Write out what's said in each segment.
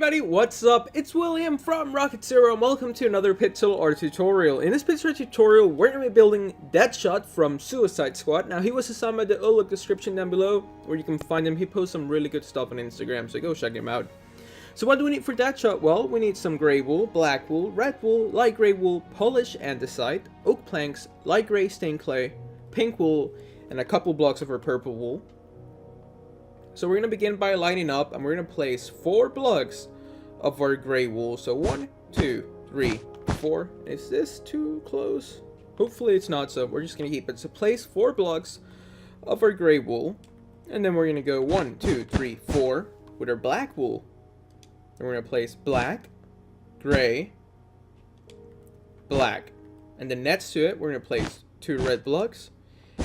everybody, what's up? It's William from Rocket Zero and welcome to another pixel art tutorial. In this pixel art tutorial, we're going to be building Deadshot from Suicide Squad. Now, he was assigned by the look description down below where you can find him. He posts some really good stuff on Instagram, so go check him out. So what do we need for Deadshot? Well, we need some gray wool, black wool, red wool, light gray wool, polish andesite, oak planks, light gray stained clay, pink wool, and a couple blocks of our purple wool. So we're going to begin by lining up, and we're going to place 4 blocks of our gray wool. So 1, 2, 3, 4. Is this too close? Hopefully it's not, so we're just going to keep it. So place 4 blocks of our gray wool, and then we're going to go 1, 2, 3, 4 with our black wool. Then we're going to place black, gray, black. And then next to it, we're going to place 2 red blocks.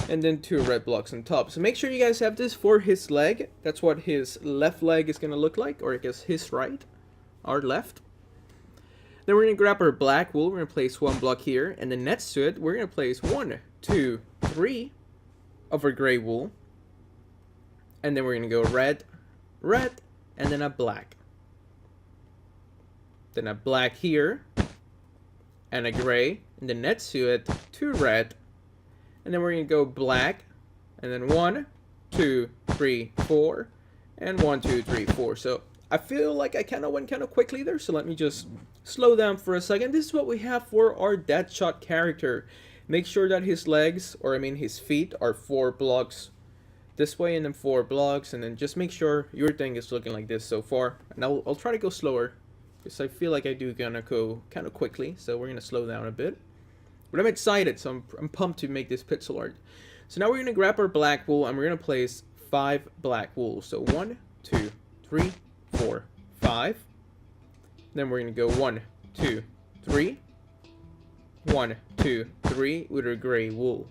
And then 2 red blocks on top. So make sure you guys have this for his leg. That's what his left leg is going to look like. Or I guess his right. Our left. Then we're going to grab our black wool. We're going to place 1 block here. And then next to it, we're going to place 1, 2, 3 of our gray wool. And then we're going to go red, red, and then a black. Then a black here. And a gray. And then next to it, 2 red. And then we're going to go black, and then 1, 2, 3, 4, and 1, 2, 3, 4. So I feel like I kind of went kind of quickly there, so let me just slow down for a second. This is what we have for our Deadshot character. Make sure that his legs, or I mean his feet, are 4 blocks this way, and then 4 blocks, and then just make sure your thing is looking like this so far. And I'll try to go slower, because I feel like I do gonna go kind of quickly, so we're going to slow down a bit. But I'm excited, so I'm pumped to make this pixel art. So now we're going to grab our black wool, and we're going to place 5 black wool. So 1, 2, 3, 4, 5. Then we're going to go 1, 2, 3. 1, 2, 3 with our gray wool.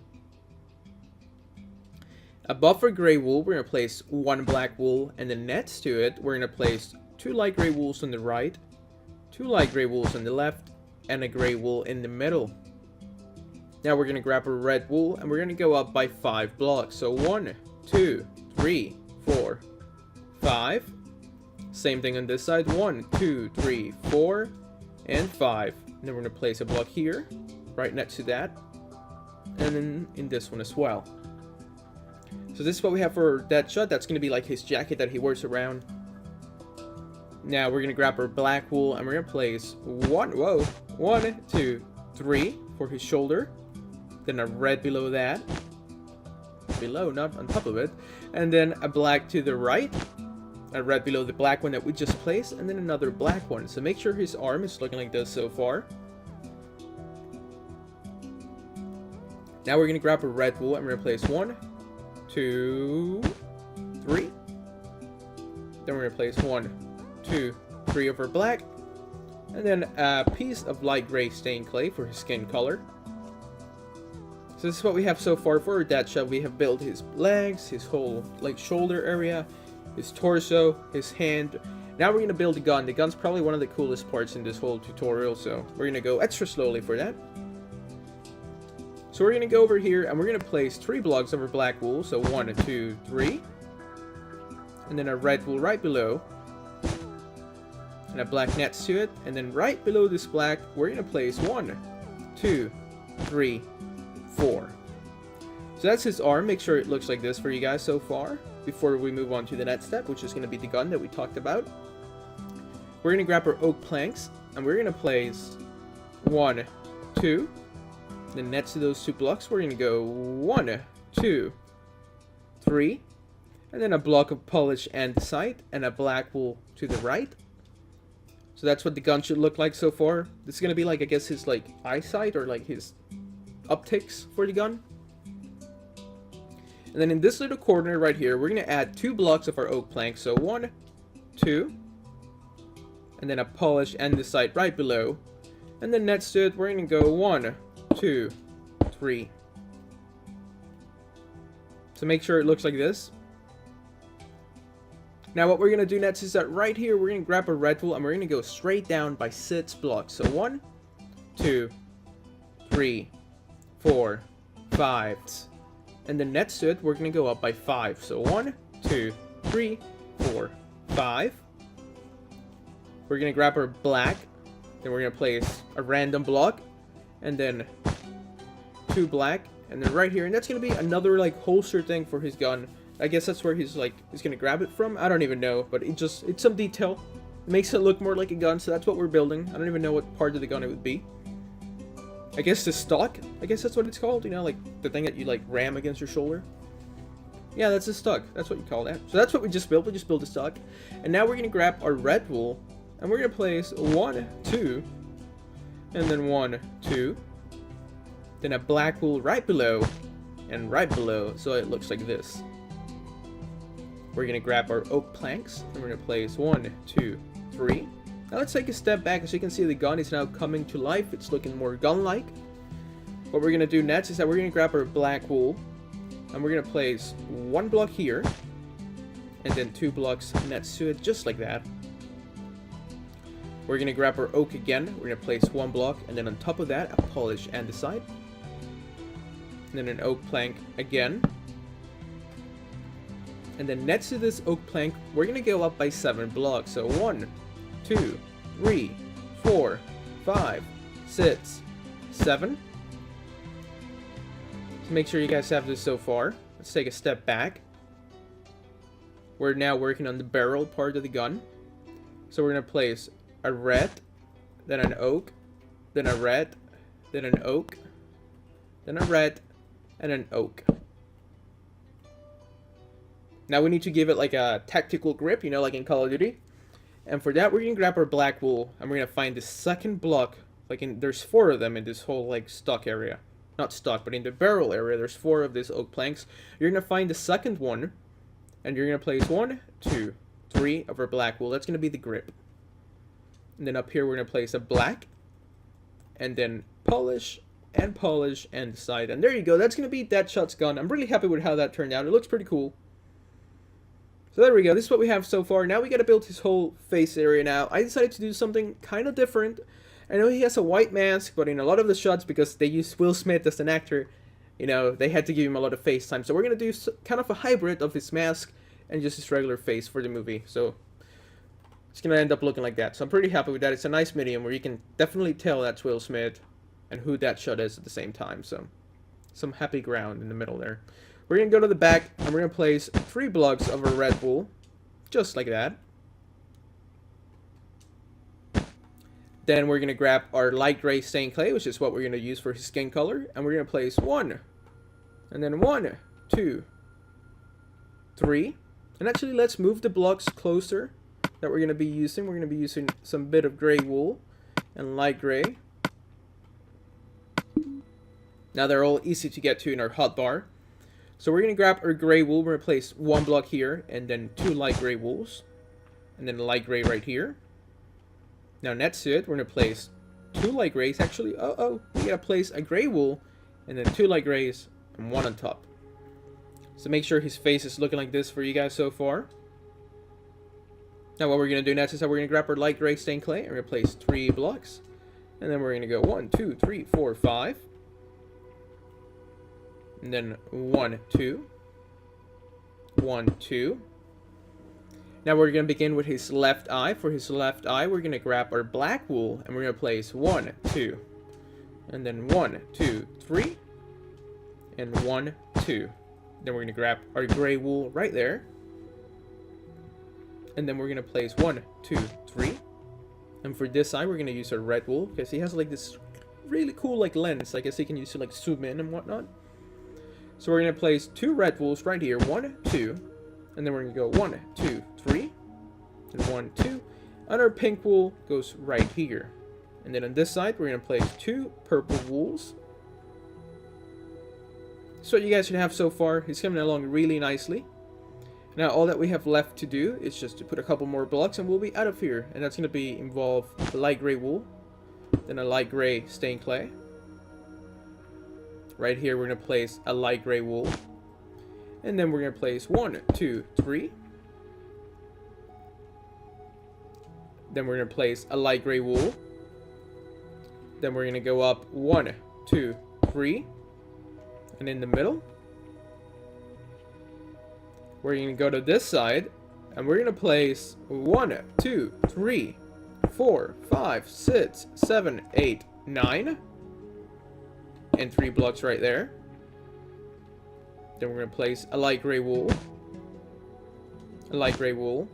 Above our gray wool, we're going to place 1 black wool, and then next to it, we're going to place 2 light gray wools on the right, 2 light gray wools on the left, and a gray wool in the middle. Now we're going to grab a red wool, and we're going to go up by 5 blocks. So 1, 2, 3, 4, 5. Same thing on this side. 1, 2, 3, 4, and 5. And then we're going to place a block here, right next to that. And then in this one as well. So this is what we have for Deadshot. That's going to be like his jacket that he wears around. Now we're going to grab our black wool, and we're going to place 1, 2, 3 for his shoulder. Then a red below that. Below, not on top of it. And then a black to the right. A red below the black one that we just placed. And then another black one. So make sure his arm is looking like this so far. Now we're going to grab a red wool and we're going to place 1, 2, 3. Then we're going to place 1, 2, 3 of our black. And then a piece of light gray stained clay for his skin color. So this is what we have so far for our Deadshot. We have built his legs, his whole like shoulder area, his torso, his hand. Now we're going to build the gun. The gun's probably one of the coolest parts in this whole tutorial, so we're going to go extra slowly for that. So we're going to go over here and we're going to place 3 blocks of our black wool. So 1, 2, 3. And then a red wool right below. And a black next to it. And then right below this black, we're going to place 1, 2, 3, 4. So that's his arm. Make sure it looks like this for you guys so far before we move on to the next step, which is going to be the gun that we talked about. We're going to grab our oak planks and we're going to place 1, 2. Then next to those 2 blocks, we're going to go 1, 2, 3. And then a block of polish andesite and a black wool to the right. So that's what the gun should look like so far. This is going to be like, I guess, his like eyesight or like his optics for the gun. And then in this little corner right here, we're going to add 2 blocks of our oak plank. So 1, 2. And then a polish andesite right below. And then next to it, we're going to go 1, 2, 3. So make sure it looks like this. Now what we're going to do next is that right here, we're going to grab a red wool and we're going to go straight down by 6 blocks. So 1, 2, 3, 4, 5. And then next to it, we're going to go up by 5. So 1, 2, 3, 4, 5. We're gonna grab our black. Then we're gonna place a random block. And then 2 black. And then right here. And that's gonna be another like holster thing for his gun. I guess that's where he's gonna grab it from. I don't even know. But it's some detail. It makes it look more like a gun. So that's what we're building. I don't even know what part of the gun it would be. I guess the stock. I guess that's what it's called. You know, like the thing that you like ram against your shoulder. Yeah, that's a stock. That's what you call that. So that's what we just built. We just built a stock. And now we're gonna grab our red wool. And we're gonna place 1, 2. And then 1, 2. Then a black wool right below. And right below. So it looks like this. We're gonna grab our oak planks. And we're gonna place 1, 2, 3. Now let's take a step back. As you can see, the gun is now coming to life. It's looking more gun-like. What we're gonna do next is that we're gonna grab our black wool. And we're gonna place 1 block here. And then 2 blocks next to it, just like that. We're gonna grab our oak again. We're gonna place 1 block. And then on top of that, a polish andesite. And then an oak plank again. And then next to this oak plank, we're gonna go up by 7 blocks. So 1, 2, 3, 4, 5, 6, 7. So make sure you guys have this so far. Let's take a step back. We're now working on the barrel part of the gun. So we're gonna place a red, then an oak, then a red, then an oak, then a red, and an oak. Now we need to give it like a tactical grip, you know, like in Call of Duty. And for that, we're gonna grab our black wool, and we're gonna find the second block. There's 4 of them in this whole like stock area. Not stock, but in the barrel area, there's 4 of these oak planks. You're gonna find the second one, and you're gonna place 1, 2, 3 of our black wool. That's gonna be the grip. And then up here, we're gonna place a black, and then polish, and decide. And there you go. That's gonna be Deadshot's gun. I'm really happy with how that turned out. It looks pretty cool. So there we go. This is what we have so far. Now we gotta build his whole face area now. I decided to do something kind of different. I know he has a white mask, but in a lot of the shots, because they used Will Smith as an actor, you know, they had to give him a lot of face time. So we're gonna do kind of a hybrid of his mask and just his regular face for the movie. So it's gonna end up looking like that. So I'm pretty happy with that. It's a nice medium where you can definitely tell that's Will Smith and who Deadshot is at the same time. So some happy ground in the middle there. We're gonna go to the back and we're gonna place 3 blocks of our red wool, just like that. Then we're gonna grab our light gray stained clay, which is what we're gonna use for his skin color, and we're gonna place 1, and then 1, 2, 3. And actually, let's move the blocks closer that we're gonna be using. We're gonna be using some bit of gray wool and light gray. Now they're all easy to get to in our hotbar. So we're gonna grab our gray wool. We're gonna place 1 block here, and then 2 light gray wools, and then a light gray right here. Now next to it, we're gonna place 2 light grays. Actually, we gotta place a gray wool, and then 2 light grays, and 1 on top. So make sure his face is looking like this for you guys so far. Now what we're gonna do next is that we're gonna grab our light gray stained clay, and we're gonna place 3 blocks, and then we're gonna go 1, 2, 3, 4, 5, and then 1, 2, 1, 2. Now we're going to begin with his left eye. For his left eye, we're going to grab our black wool, and we're going to place 1, 2, and then 1, 2, 3, and 1, 2. Then we're going to grab our gray wool right there, and then we're going to place 1, 2, 3. And for this eye, we're going to use our red wool, because he has like this really cool like lens. I guess he can use to like zoom in and whatnot. So we're going to place 2 red wools right here, 1, 2. And then we're going to go 1, 2, 3, and 1, 2. And our pink wool goes right here. And then on this side, we're going to place 2 purple wools. So what you guys should have so far. He's coming along really nicely. Now all that we have left to do is just to put a couple more blocks and we'll be out of here. And that's going to involve a light gray wool, then a light gray stained clay. Right here, we're going to place a light gray wool. And then we're going to place 1, 2, 3. Then we're going to place a light gray wool. Then we're going to go up 1, 2, 3. And in the middle, we're going to go to this side. And we're going to place 1, 2, 3, 4, 5, 6, 7, 8, 9. And 3 blocks right there. Then we're going to place a light gray wool. A light gray wool.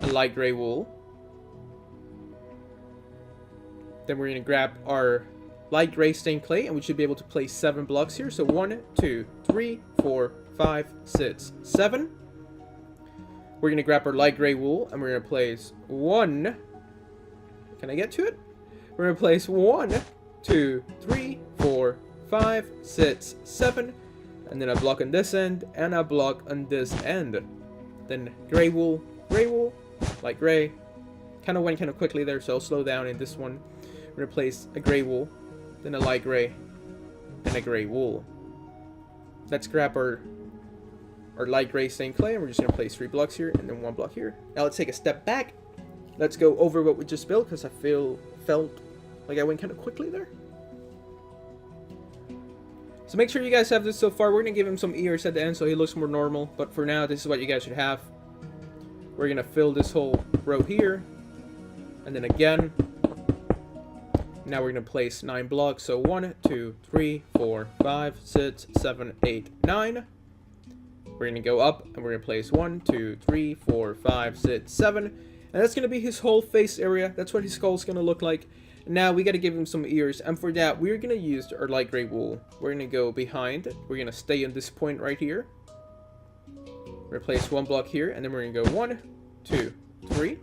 A light gray wool. Then we're going to grab our light gray stained clay, and we should be able to place 7 blocks here. So 1, 2, 3, 4, 5, 6, 7. We're going to grab our light gray wool, and we're going to place 1. Can I get to it? We're going to place 1, 2, 3, 4, 5, 6, 7. And then a block on this end, and a block on this end. Then gray wool, light gray. Kind of went kind of quickly there, so I'll slow down in this one. We're going to place a gray wool, then a light gray, and a gray wool. Let's grab our light gray stained clay, and we're just going to place 3 blocks here, and then 1 block here. Now let's take a step back. Let's go over what we just built, because I felt like I went kind of quickly there. So make sure you guys have this so far. We're going to give him some ears at the end so he looks more normal. But for now, this is what you guys should have. We're going to fill this whole row here. And then again. Now we're going to place 9 blocks. So 1, 2, 3, 4, 5, 6, 7, 8, 9. We're going to go up and we're going to place 1, 2, 3, 4, 5, 6, 7. And that's going to be his whole face area. That's what his skull is going to look like. Now we got to give him some ears, and for that we're going to use our light gray wool. We're going to go behind. We're going to stay on this point right here. Replace 1 block here, and then we're going to go 1, 2, 3.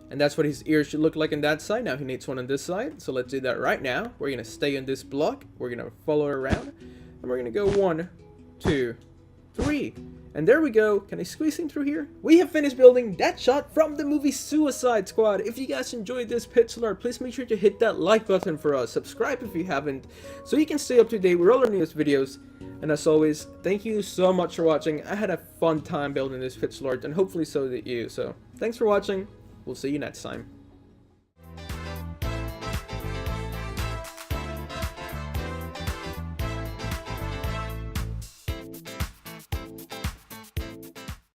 And that's what his ears should look like on that side. Now he needs one on this side, so let's do that right now. We're going to stay on this block. We're going to follow around, and we're going to go 1, 2, 3. And there we go. Can I squeeze in through here? We have finished building Deadshot from the movie Suicide Squad. If you guys enjoyed this pixel art, please make sure to hit that like button for us. Subscribe if you haven't, so you can stay up to date with all our newest videos. And as always, thank you so much for watching. I had a fun time building this pixel art, and hopefully so did you. So thanks for watching. We'll see you next time.